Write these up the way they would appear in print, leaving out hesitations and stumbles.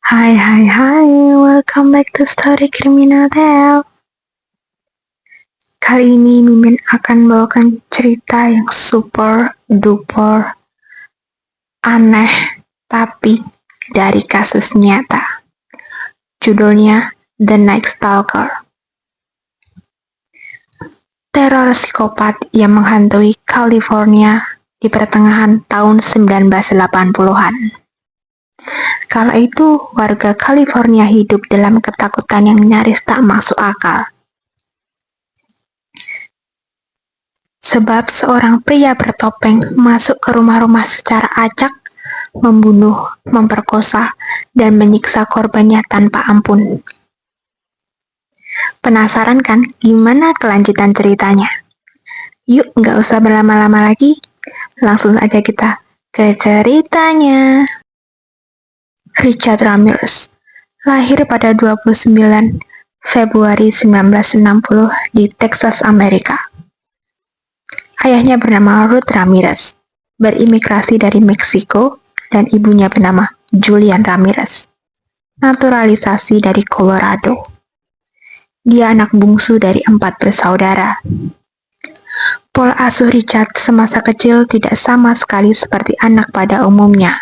Hai, welcome back to Story Criminal Tale. Kali ini Mimin akan bawakan cerita yang super duper aneh, tapi dari kasus nyata. Judulnya The Night Stalker. Teror psikopat yang menghantui California di pertengahan tahun 1980-an. Kala itu, warga California hidup dalam ketakutan yang nyaris tak masuk akal. Sebab seorang pria bertopeng masuk ke rumah-rumah secara acak, membunuh, memperkosa, dan menyiksa korbannya tanpa ampun. Penasaran kan gimana kelanjutan ceritanya? Yuk, nggak usah berlama-lama lagi, langsung aja kita ke ceritanya. Richard Ramirez lahir pada 29 Februari 1960 di Texas, Amerika. Ayahnya bernama Ruth Ramirez, berimigrasi dari Meksiko, dan ibunya bernama Julian Ramirez, naturalisasi dari Colorado. Dia anak bungsu dari 4 bersaudara. Pola asuh Richard semasa kecil tidak sama sekali seperti anak pada umumnya,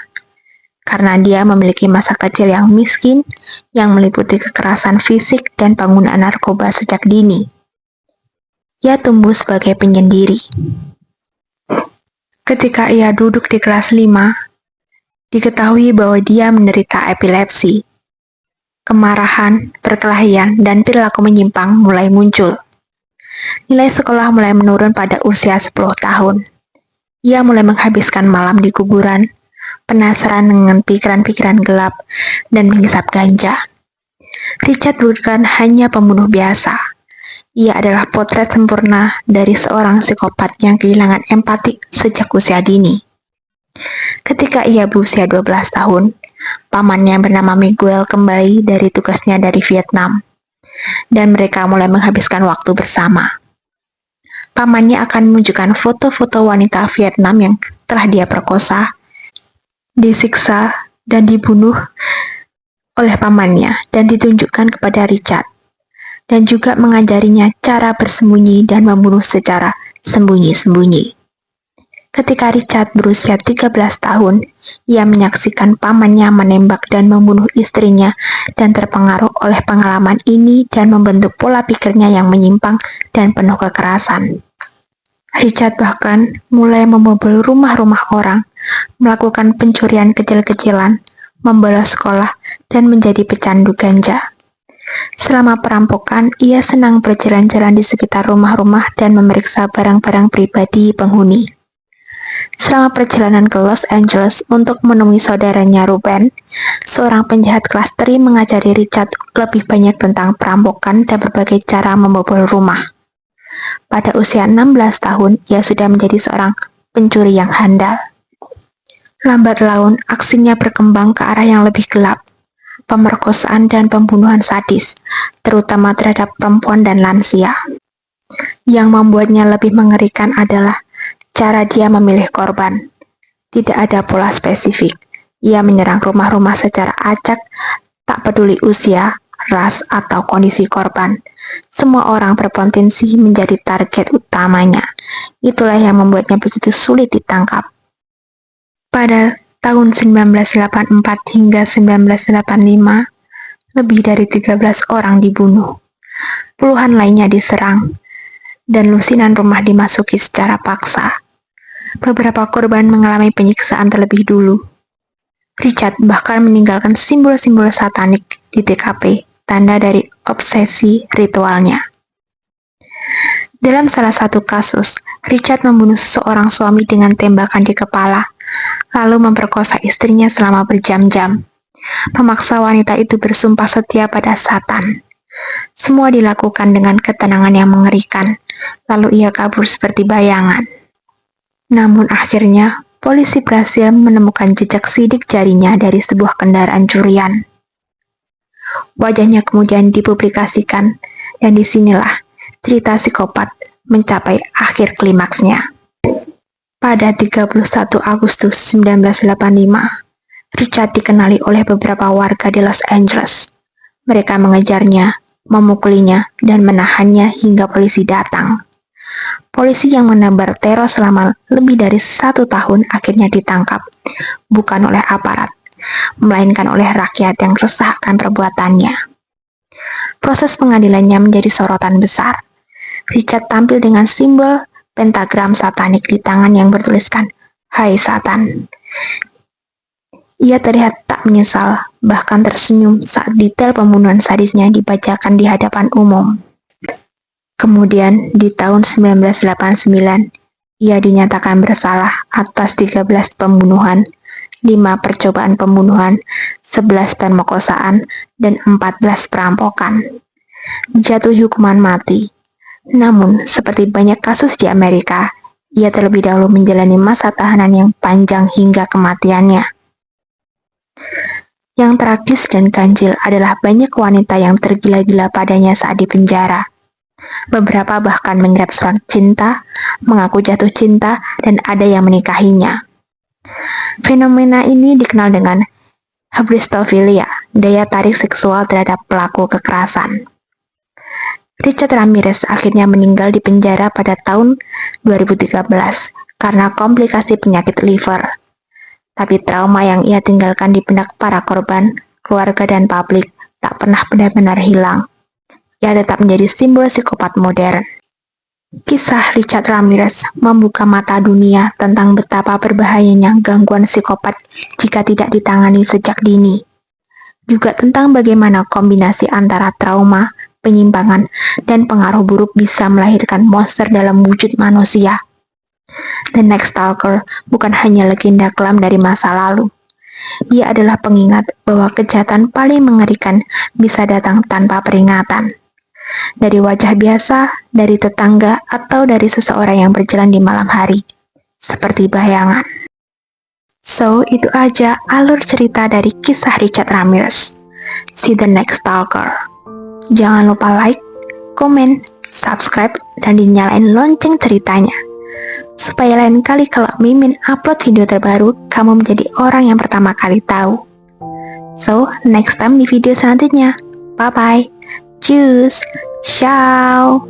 karena dia memiliki masa kecil yang miskin, yang meliputi kekerasan fisik dan penggunaan narkoba sejak dini. Ia tumbuh sebagai penyendiri. Ketika ia duduk di kelas 5, diketahui bahwa dia menderita epilepsi. Kemarahan, perkelahian, dan perilaku menyimpang mulai muncul. Nilai sekolah mulai menurun pada usia 10 tahun. Ia mulai menghabiskan malam di kuburan, penasaran dengan pikiran-pikiran gelap, dan menghisap ganja. Richard bukan hanya pembunuh biasa. Ia adalah potret sempurna dari seorang psikopat yang kehilangan empati sejak usia dini. Ketika ia berusia 12 tahun, pamannya bernama Miguel kembali dari tugasnya dari Vietnam, dan mereka mulai menghabiskan waktu bersama. Pamannya akan menunjukkan foto-foto wanita Vietnam yang telah dia perkosa, disiksa, dan dibunuh oleh pamannya dan ditunjukkan kepada Richard, dan juga mengajarinya cara bersembunyi dan membunuh secara sembunyi-sembunyi. Ketika Richard berusia 13 tahun, ia menyaksikan pamannya menembak dan membunuh istrinya dan terpengaruh oleh pengalaman ini dan membentuk pola pikirnya yang menyimpang dan penuh kekerasan. Richard bahkan mulai membobol rumah-rumah orang, melakukan pencurian kecil-kecilan, membolos sekolah, dan menjadi pecandu ganja. Selama perampokan, ia senang berjalan-jalan di sekitar rumah-rumah dan memeriksa barang-barang pribadi penghuni. Selama perjalanan ke Los Angeles untuk menemui saudaranya Ruben, seorang penjahat kelas 3 mengajari Richard lebih banyak tentang perampokan dan berbagai cara membobol rumah. Pada usia 16 tahun, ia sudah menjadi seorang pencuri yang handal. Lambat laun, aksinya berkembang ke arah yang lebih gelap. Pemerkosaan dan pembunuhan sadis, terutama terhadap perempuan dan lansia. Yang membuatnya lebih mengerikan adalah cara dia memilih korban. Tidak ada pola spesifik. Ia menyerang rumah-rumah secara acak, tak peduli usia, ras, atau kondisi korban. Semua orang berpotensi menjadi target utamanya. Itulah yang membuatnya begitu sulit ditangkap. Pada tahun 1984 hingga 1985, lebih dari 13 orang dibunuh. Puluhan lainnya diserang, dan lusinan rumah dimasuki secara paksa. Beberapa korban mengalami penyiksaan terlebih dulu. Richard bahkan meninggalkan simbol-simbol satanik di TKP, tanda dari obsesi ritualnya. Dalam salah satu kasus, Richard membunuh seorang suami dengan tembakan di kepala, lalu memperkosa istrinya selama berjam-jam. Memaksa wanita itu bersumpah setia pada Satan. Semua dilakukan dengan ketenangan yang mengerikan, lalu ia kabur seperti bayangan. Namun akhirnya, polisi berhasil menemukan jejak sidik jarinya dari sebuah kendaraan curian. Wajahnya kemudian dipublikasikan, dan disinilah cerita psikopat mencapai akhir klimaksnya. Pada 31 Agustus 1985, Richard dikenali oleh beberapa warga di Los Angeles. Mereka mengejarnya, memukulinya, dan menahannya hingga polisi datang. Polisi yang menebar teror selama lebih dari 1 tahun akhirnya ditangkap, bukan oleh aparat, melainkan oleh rakyat yang resah akan perbuatannya. Proses pengadilannya menjadi sorotan besar. Richard tampil dengan simbol pentagram satanik di tangan yang bertuliskan, "Hai Satan." Ia terlihat tak menyesal, bahkan tersenyum saat detail pembunuhan sadisnya dibacakan di hadapan umum. Kemudian, di tahun 1989, ia dinyatakan bersalah atas 13 pembunuhan, 5 percobaan pembunuhan, 11 pemerkosaan, dan 14 perampokan. Dijatuhi hukuman mati. Namun, seperti banyak kasus di Amerika, ia terlebih dahulu menjalani masa tahanan yang panjang hingga kematiannya. Yang tragis dan ganjil adalah banyak wanita yang tergila-gila padanya saat di penjara. Beberapa bahkan mengirim surat cinta, mengaku jatuh cinta, dan ada yang menikahinya. Fenomena ini dikenal dengan hybristofilia, daya tarik seksual terhadap pelaku kekerasan. Richard Ramirez akhirnya meninggal di penjara pada tahun 2013 karena komplikasi penyakit liver. Tapi trauma yang ia tinggalkan di benak para korban, keluarga, dan publik tak pernah benar-benar hilang. Ia tetap menjadi simbol psikopat modern. Kisah Richard Ramirez membuka mata dunia tentang betapa berbahayanya gangguan psikopat jika tidak ditangani sejak dini. Juga tentang bagaimana kombinasi antara trauma, penyimpangan, dan pengaruh buruk bisa melahirkan monster dalam wujud manusia. The Next Stalker bukan hanya legenda kelam dari masa lalu. Dia adalah pengingat bahwa kejahatan paling mengerikan bisa datang tanpa peringatan. Dari wajah biasa, dari tetangga, atau dari seseorang yang berjalan di malam hari, seperti bayangan. So, itu aja alur cerita dari kisah Richard Ramirez, si The Next Stalker. Jangan lupa like, komen, subscribe, dan dinyalain lonceng ceritanya. Supaya lain kali kalau Mimin upload video terbaru, kamu menjadi orang yang pertama kali tahu. So, next time di video selanjutnya. Bye-bye. Tschüss. Ciao.